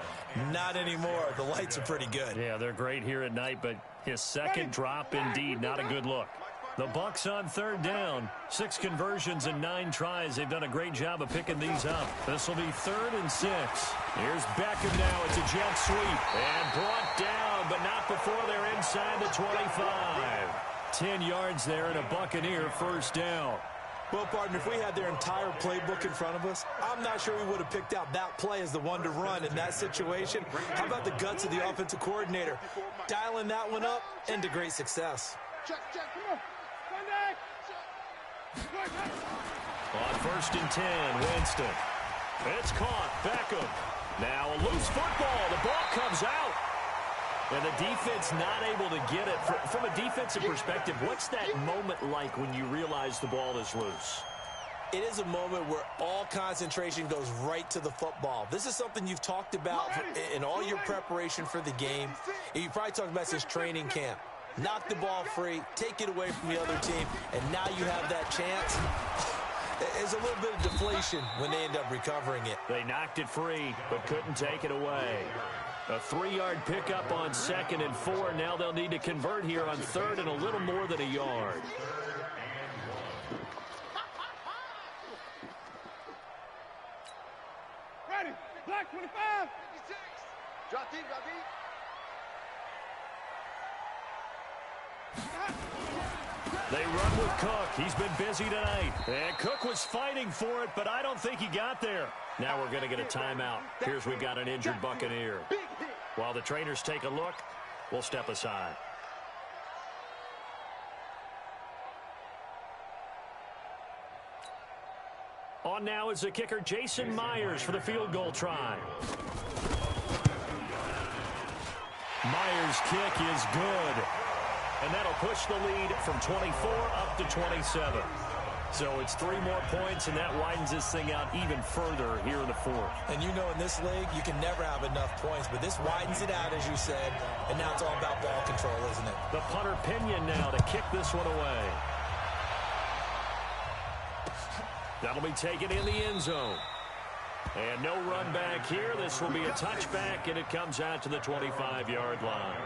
Not anymore. The lights are pretty good. Yeah, they're great here at night, but his 2nd drop, indeed, not a good look. The Bucs on 3rd down. 6 conversions and 9 tries. They've done a great job of picking these up. This will be 3rd and 6. Here's Beckham now. It's a jet sweep. And brought down, but not before they're inside the 25. 10 yards there and a Buccaneer 1st down. Well, partner, if we had their entire playbook in front of us, I'm not sure we would have picked out that play as the one to run in that situation. How about the guts of the offensive coordinator? Dialing that one up into great success. Check. Come on. On 1st and 10, Winston. It's caught. Beckham. Now a loose football. The ball comes out. And the defense not able to get it. From a defensive perspective, what's that moment like when you realize the ball is loose? it is a moment where all concentration goes right to the football. This is something you've talked about in all your preparation for the game. And you probably talked about since training camp. Knock the ball free, take it away from the other team, and now you have that chance. There's a little bit of deflation when they end up recovering it. They knocked it free, but couldn't take it away. A 3-yard pickup on 2nd and 4. Now they'll need to convert here on 3rd and a little more than a yard. Ready. Black 25. 56. Drop deep, drop deep. They run with Cook. He's been busy tonight. And Cook was fighting for it, but I don't think he got there. Now we're going to get a timeout. Here's we've got an injured Buccaneer. While the trainers take a look, we'll step aside. On now is the kicker, Jason Myers, for the field goal try. Myers' kick is good. And that'll push the lead from 24 up to 27. So it's 3 more points, and that widens this thing out even further here in the 4th. And you know in this league, you can never have enough points, but this widens it out, as you said, and now it's all about ball control, isn't it? The punter Pinion now to kick this one away. That'll be taken in the end zone. And no run back here. This will be a touchback, and it comes out to the 25-yard line.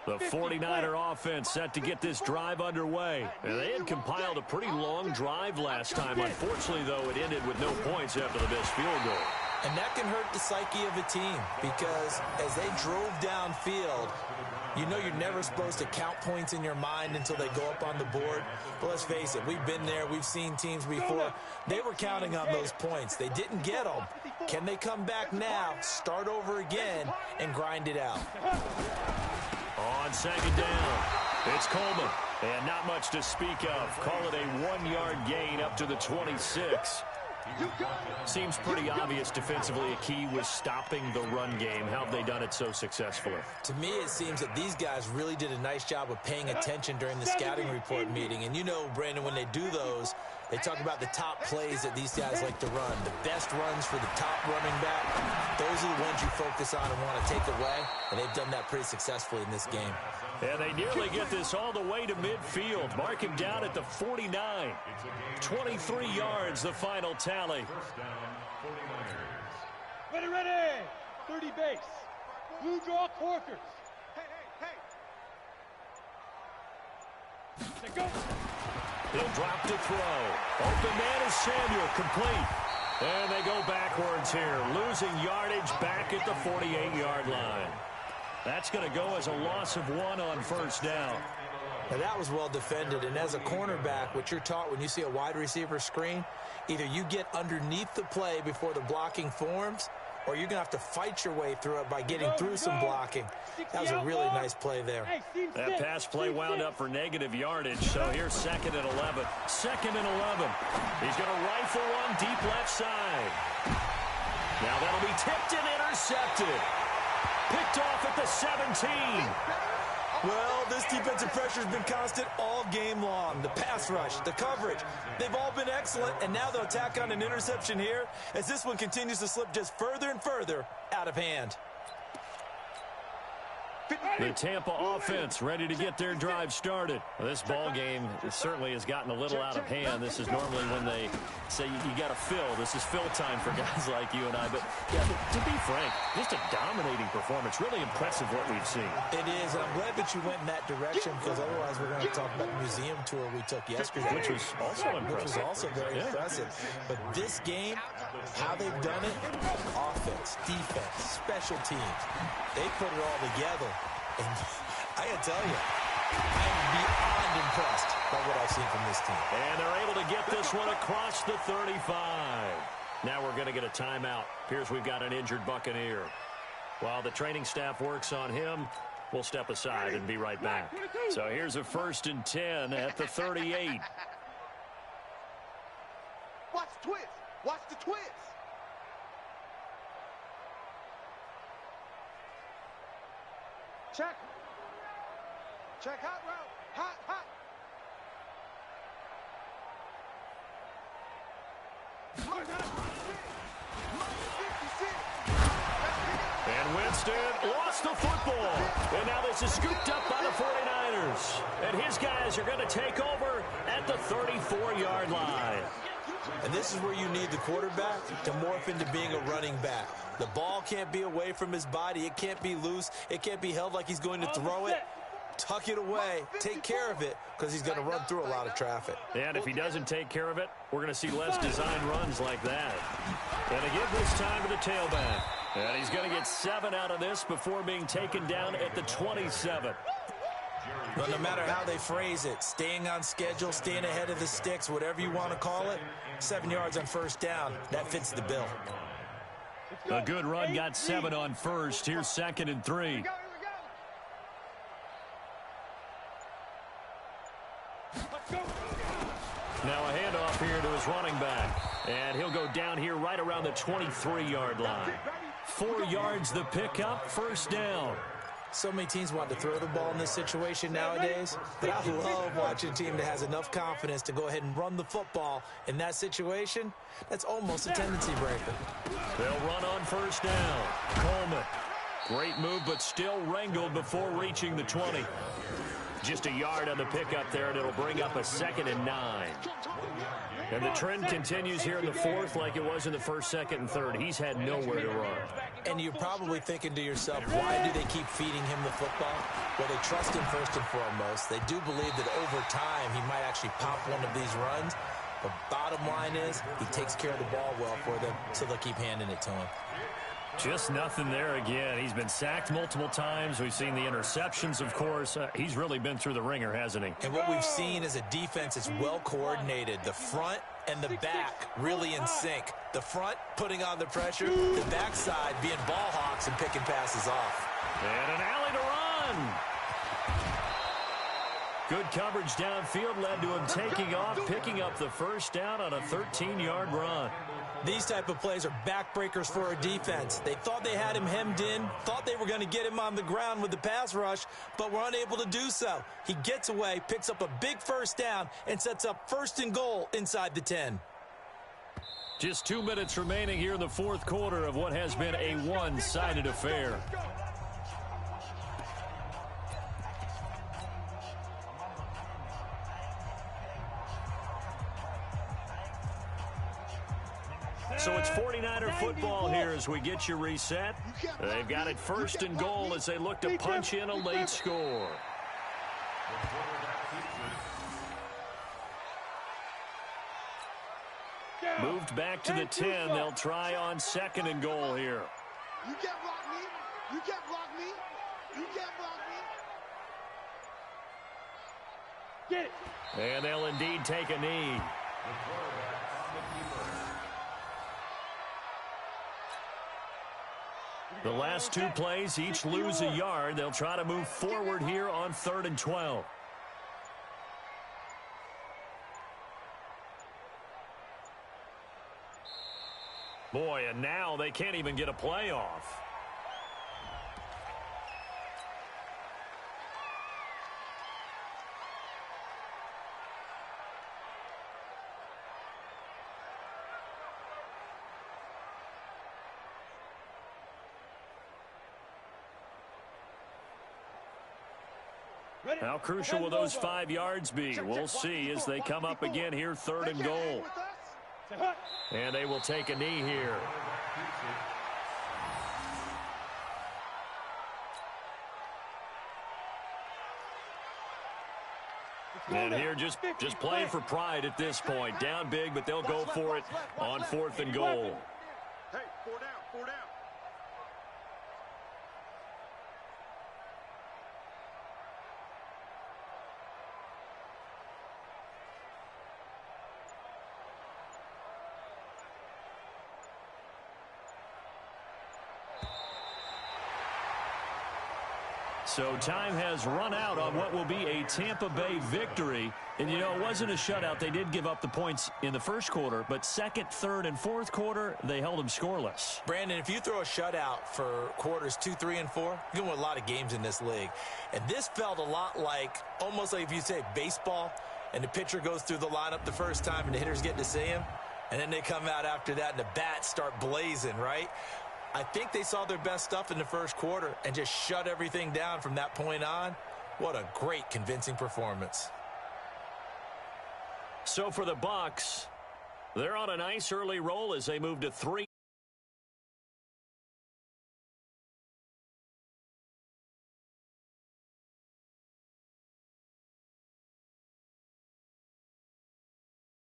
The 49er offense set to get this drive underway. And they had compiled a pretty long drive last time. Unfortunately, though, it ended with no points after the missed field goal. And that can hurt the psyche of a team because as they drove downfield, you know you're never supposed to count points in your mind until they go up on the board. But let's face it, we've been there. We've seen teams before. They were counting on those points. They didn't get them. Can they come back now, start over again, and grind it out? On 2nd down, it's Coleman. And not much to speak of. Call it a 1-yard gain up to the 26. Seems pretty obvious defensively a key was stopping the run game. How have they done it so successfully? To me, it seems that these guys really did a nice job of paying attention during the scouting report meeting. And you know, Brandon, when they do those, they talk about the top plays that these guys like to run. The best runs for the top running back. Those are the ones you focus on and want to take away. And they've done that pretty successfully in this game. And they nearly get this all the way to midfield. Mark him down at the 49. 23 yards, the final tally. Ready, ready. 30 base. Blue draw Corkers. Hey. Let's go. He'll drop to throw. Open man is Samuel, complete. And they go backwards here, losing yardage back at the 48-yard line. That's going to go as a loss of 1 on 1st down. Now that was well defended, and as a cornerback, what you're taught when you see a wide receiver screen, either you get underneath the play before the blocking forms, or you're going to have to fight your way through it by getting through some blocking. That was a really nice play there. That pass play wound up for negative yardage, so here's 2nd and 11. 2nd and 11. He's going to rifle one deep left side. Now that'll be tipped and intercepted. Picked off at the 17. Well, this defensive pressure has been constant all game long. The pass rush, the coverage, they've all been excellent, and now they'll tack on an interception here as this one continues to slip just further and further out of hand. The Tampa offense ready to get their drive started. Well, this ball game certainly has gotten a little out of hand. This is normally when they say you got to fill. This is fill time for guys like you and I. But, yeah, to be frank, just a dominating performance. Really impressive what we've seen. It is, and I'm glad that you went in that direction because otherwise we're going to talk about the museum tour we took yesterday. Which was also impressive. Which was also very impressive. But this game, how they've done it, offense, defense, special teams, they put it all together. And I got to tell you, I'm beyond impressed by what I've seen from this team. And they're able to get this one across the 35. Now we're going to get a timeout. Appears we've got an injured Buccaneer. While the training staff works on him, we'll step aside and be right back. So here's a 1st and 10 at the 38. twist. Watch the twist. Check. Check hot route. Hot, hot. And Winston lost the football. And now this is scooped up by the 49ers. And his guys are going to take over at the 34-yard line. And this is where you need the quarterback to morph into being a running back. The ball can't be away from his body. It can't be loose. It can't be held like he's going to throw it. Tuck it away. Take care of it because he's going to run through a lot of traffic. And if he doesn't take care of it, we're going to see less designed runs like that. And again this time to the tailback. And he's going to get 7 out of this before being taken down at the 27. But no matter how they phrase it, staying on schedule, staying ahead of the sticks, whatever you want to call it, 7 yards on first down, that fits the bill. A good run got 7 on first. Here's 2nd and 3. Now a handoff here to his running back. And he'll go down here right around the 23-yard line. 4 yards the pickup, first down. So many teams want to throw the ball in this situation nowadays, but I love watching a team that has enough confidence to go ahead and run the football. In that situation, that's almost a tendency breaker. They'll run on first down. Coleman. Great move, but still wrangled before reaching the 20. Just a yard on the pickup there, and it'll bring up a 2nd and 9. And the trend continues here in the 4th like it was in the 1st, 2nd, and 3rd. He's had nowhere to run. And you're probably thinking to yourself, why do they keep feeding him the football? Well, they trust him first and foremost. They do believe that over time he might actually pop one of these runs. But bottom line is he takes care of the ball well for them, so they'll keep handing it to him. Just nothing there again. He's been sacked multiple times. We've seen the interceptions, of course. He's really been through the ringer, hasn't he? And what we've seen is a defense that's well coordinated. The front and the back really in sync. The front putting on the pressure, the backside being ball hawks and picking passes off. And an alley to run. Good coverage downfield led to him taking off, picking up the first down on a 13-yard run. These type of plays are backbreakers for a defense. They thought they had him hemmed in, thought they were going to get him on the ground with the pass rush, but were unable to do so. He gets away, picks up a big first down, and sets up 1st and goal inside the 10. Just 2 minutes remaining here in the 4th quarter of what has been a one-sided affair. So it's 49er football here as we get you reset. They've got it 1st and goal as they look to punch in a late score. Moved back to the 10. They'll try on 2nd and goal here. You can't block me. You can't block me. You can't block me. Get it. And they'll indeed take a knee. The last 2 plays each lose a yard. They'll try to move forward here on 3rd and 12. Boy, and now they can't even get a play off. How crucial will those 5 yards be? We'll see as they come up again here, 3rd and goal. And they will take a knee here. And here just playing for pride at this point. Down big, but they'll go for it on 4th and goal. Hey, 4 down, 4 down. So time has run out on what will be a Tampa Bay victory. And, you know, it wasn't a shutout. They did give up the points in the first quarter, but second, third, and fourth quarter, they held them scoreless. Brandon, if you throw a shutout for quarters 2, 3, and 4, you can win a lot of games in this league. And this felt a lot like, almost like if you say baseball, and the pitcher goes through the lineup the first time and the hitters get to see him, and then they come out after that and the bats start blazing, right? I think they saw their best stuff in the first quarter and just shut everything down from that point on. What a great, convincing performance. So for the Bucs, they're on a nice early roll as they move to 3.